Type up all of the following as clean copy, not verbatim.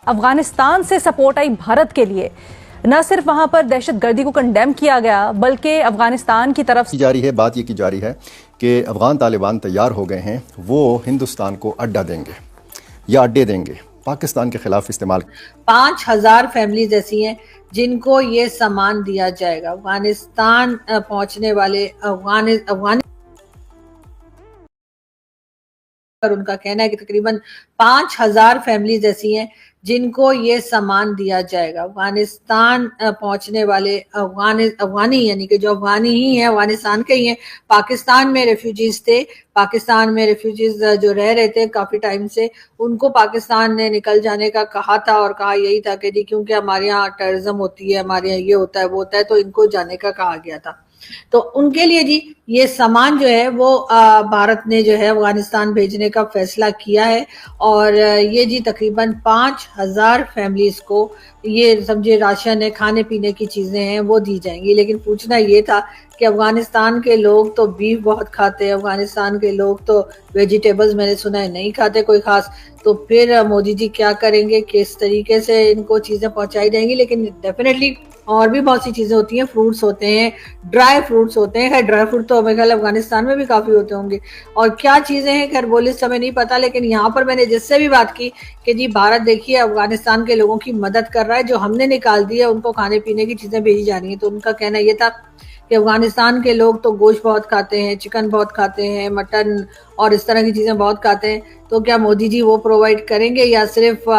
افغانستان سے support I Bharat کے لیے. نہ صرف وہاں پر دہشت گردی کو کنڈیم کیا گیا بلکہ افغانستان کی طرف جاری ہے بات یہ کی جا رہی ہے کہ افغان طالبان تیار ہو گئے ہیں، وہ ہندوستان کو اڈا دیں گے یا اڈے دیں گے پاکستان کے خلاف استعمال. 5000 فیملیز ایسی ہیں جن کو یہ سامان دیا جائے گا. افغانستان پہنچنے والے افغانی ان کا کہنا ہے کہ تقریباً 5000 فیملیز ایسی ہیں جن کو یہ سامان دیا جائے گا. افغانستان پہنچنے والے افغانی یعنی کہ جو افغانی ہی ہیں، افغانستان کے ہی ہیں، پاکستان میں ریفیوجیز تھے، پاکستان میں ریفیوجیز جو رہ رہے تھے کافی ٹائم سے، ان کو پاکستان نے نکل جانے کا کہا تھا اور کہا یہی تھا کہ جی کیونکہ ہمارے یہاں ٹیررزم ہوتی ہے، ہمارے یہاں یہ ہوتا ہے وہ ہوتا ہے، تو ان کو جانے کا کہا گیا تھا. تو ان کے لیے جی یہ سامان جو ہے وہ بھارت نے جو ہے افغانستان بھیجنے کا فیصلہ کیا ہے، اور یہ جی تقریباً 5000 فیملیز کو یہ سمجھے راشن ہے، کھانے پینے کی چیزیں ہیں وہ دی جائیں گی. لیکن پوچھنا یہ تھا کہ افغانستان کے لوگ تو بیف بہت کھاتے ہیں، افغانستان کے لوگ تو ویجیٹیبلز میں نے سنا ہے نہیں کھاتے کوئی خاص، تو پھر مودی جی کیا کریں گے، کس طریقے سے ان کو چیزیں پہنچائی جائیں گی. لیکن ڈیفینیٹلی اور بھی بہت سی چیزیں ہوتی ہیں، فروٹس ہوتے ہیں، ڈرائی فروٹس ہوتے ہیں. ڈرائی فروٹ تو میرے خیال افغانستان میں بھی کافی ہوتے ہوں گے، اور کیا چیزیں ہیں خیر وہ لسٹ ہمیں نہیں پتا. لیکن یہاں پر میں نے جس سے بھی بات کی کہ جی بھارت دیکھیے افغانستان کے لوگوں کی مدد کر رہا ہے، جو ہم نے نکال دی ہے ان کو کھانے پینے کی چیزیں بھیجی جا رہی ہیں. تو ان کا کہنا یہ تھا کہ افغانستان کے لوگ تو گوشت بہت کھاتے ہیں، چکن بہت کھاتے ہیں، مٹن اور اس طرح کی چیزیں بہت کھاتے ہیں، تو کیا مودی جی وہ پرووائڈ کریں گے یا صرف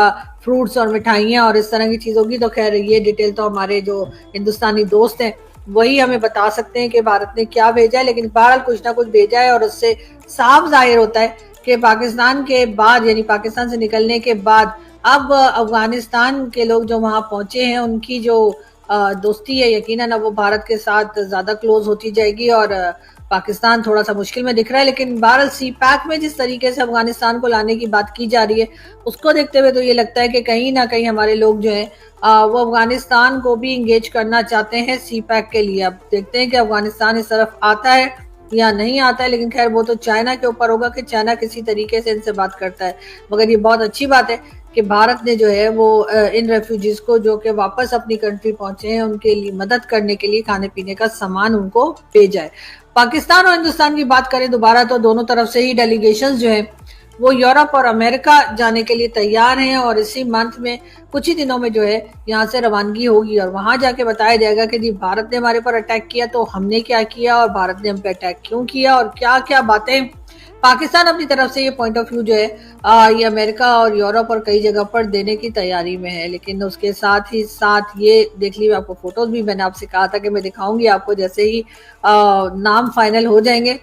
فروٹس اور مٹھائیاں اور اس طرح کی چیزوں کی. تو خیر یہ ڈیٹیل تو ہمارے جو ہندوستانی دوست ہیں وہی ہمیں بتا سکتے ہیں کہ بھارت نے کیا بھیجا ہے. لیکن بہرحال کچھ نہ کچھ بھیجا ہے، اور اس سے صاف ظاہر ہوتا ہے کہ پاکستان کے بعد یعنی پاکستان سے نکلنے کے بعد اب افغانستان کے لوگ جو وہاں پہنچے ہیں ان کی جو دوستی ہے یقیناً اب وہ بھارت کے ساتھ زیادہ کلوز ہوتی جائے گی، اور پاکستان تھوڑا سا مشکل میں دکھ رہا ہے. لیکن بہرحال سی پیک میں جس طریقے سے افغانستان کو لانے کی بات کی جا رہی ہے اس کو دیکھتے ہوئے تو یہ لگتا ہے کہ کہیں نہ کہیں ہمارے لوگ جو ہیں وہ افغانستان کو بھی انگیج کرنا چاہتے ہیں سی پیک کے لیے. اب دیکھتے ہیں کہ افغانستان اس طرف آتا ہے یا نہیں آتا ہے، لیکن خیر وہ تو چائنا کے اوپر ہوگا کہ چائنا کسی طریقے سے ان سے بات کرتا ہے. مگر یہ بہت اچھی بات ہے کہ بھارت نے جو ہے وہ ان ریفیوجیز کو جو کہ واپس اپنی کنٹری پہنچے ہیں ان کے لیے مدد کرنے کے لیے کھانے پینے کا سامان ان کو بھیجا ہے. پاکستان اور ہندوستان کی بات کریں دوبارہ تو دونوں طرف سے ہی ڈیلیگیشنز جو ہیں وہ یورپ اور امریکہ جانے کے لیے تیار ہیں، اور اسی منتھ میں کچھ ہی دنوں میں جو ہے یہاں سے روانگی ہوگی، اور وہاں جا کے بتایا جائے گا کہ جی بھارت نے ہمارے پر اٹیک کیا تو ہم نے کیا کیا، اور بھارت نے ہم پہ اٹیک کیوں کیا، اور کیا کیا باتیں. پاکستان اپنی طرف سے یہ پوائنٹ آف ویو جو ہے یہ امریکہ اور یورپ اور کئی جگہ پر دینے کی تیاری میں ہے. لیکن اس کے ساتھ ہی ساتھ یہ دیکھ لیے آپ کو فوٹوز بھی میں نے آپ سے کہا تھا کہ میں دکھاؤں گی آپ کو جیسے ہی نام فائنل ہو جائیں گے،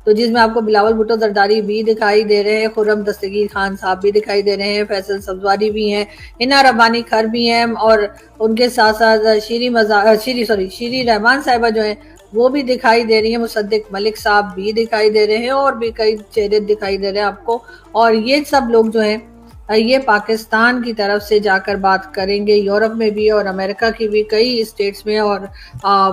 تو جس میں آپ کو بلاول بھٹو زرداری بھی دکھائی دے رہے ہیں، خرم دستگیر خان صاحب بھی دکھائی دے رہے ہیں، فیصل سبزواری بھی ہیں، ہنا ربانی کھر بھی ہیں، اور ان کے ساتھ ساتھ شیری رحمان صاحبہ جو ہیں وہ بھی دکھائی دے رہی ہیں، مصدق ملک صاحب بھی دکھائی دے رہے ہیں، اور بھی کئی چہرے دکھائی دے رہے ہیں آپ کو. اور یہ سب لوگ جو ہیں یہ پاکستان کی طرف سے جا کر بات کریں گے یورپ میں بھی اور امریکہ کی بھی کئی اسٹیٹس میں، اور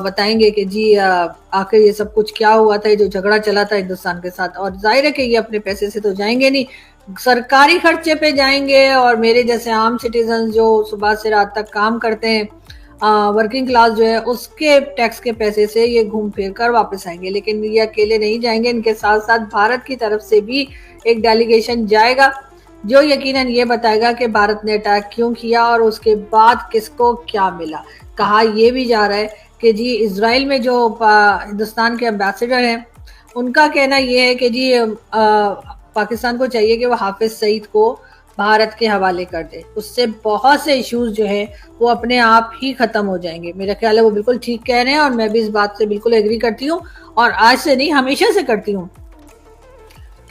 بتائیں گے کہ جی آخر یہ سب کچھ کیا ہوا تھا، جو جھگڑا چلا تھا ہندوستان کے ساتھ. اور ظاہر ہے کہ یہ اپنے پیسے سے تو جائیں گے نہیں، سرکاری خرچے پہ جائیں گے، اور میرے جیسے عام سٹیزن جو صبح سے رات تک کام کرتے ہیں ورکنگ کلاس جو ہے اس کے ٹیکس کے پیسے سے یہ گھوم پھر کر واپس آئیں گے. لیکن یہ اکیلے نہیں جائیں گے، ان کے ساتھ ساتھ بھارت کی طرف سے بھی ایک ڈیلیگیشن جائے گا جو یقیناً یہ بتائے گا کہ بھارت نے اٹیک کیوں کیا اور اس کے بعد کس کو کیا ملا. کہا یہ بھی جا رہا ہے کہ جی اسرائیل میں جو ہندوستان کے امبیسڈر ہیں ان کا کہنا یہ ہے کہ جی پاکستان کو چاہیے کہ وہ حافظ سعید کو بھارت کے حوالے کر دے، اس سے بہت سے ایشوز جو ہیں وہ اپنے آپ ہی ختم ہو جائیں گے. میرا خیال ہے وہ بالکل ٹھیک کہہ رہے ہیں، اور میں بھی اس بات سے بالکل ایگری کرتی ہوں، اور آج سے نہیں ہمیشہ سے کرتی ہوں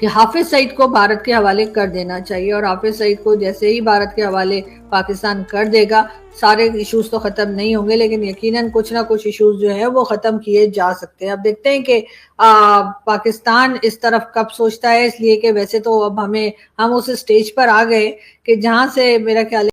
کہ حافظ سعید کو بھارت کے حوالے کر دینا چاہیے. اور حافظ سعید کو جیسے ہی بھارت کے حوالے پاکستان کر دے گا سارے ایشوز تو ختم نہیں ہوں گے، لیکن یقیناً کچھ نہ کچھ ایشوز جو ہیں وہ ختم کیے جا سکتے ہیں. اب دیکھتے ہیں کہ پاکستان اس طرف کب سوچتا ہے، اس لیے کہ ویسے تو اب ہم اس سٹیج پر آ گئے کہ جہاں سے میرا خیال ہے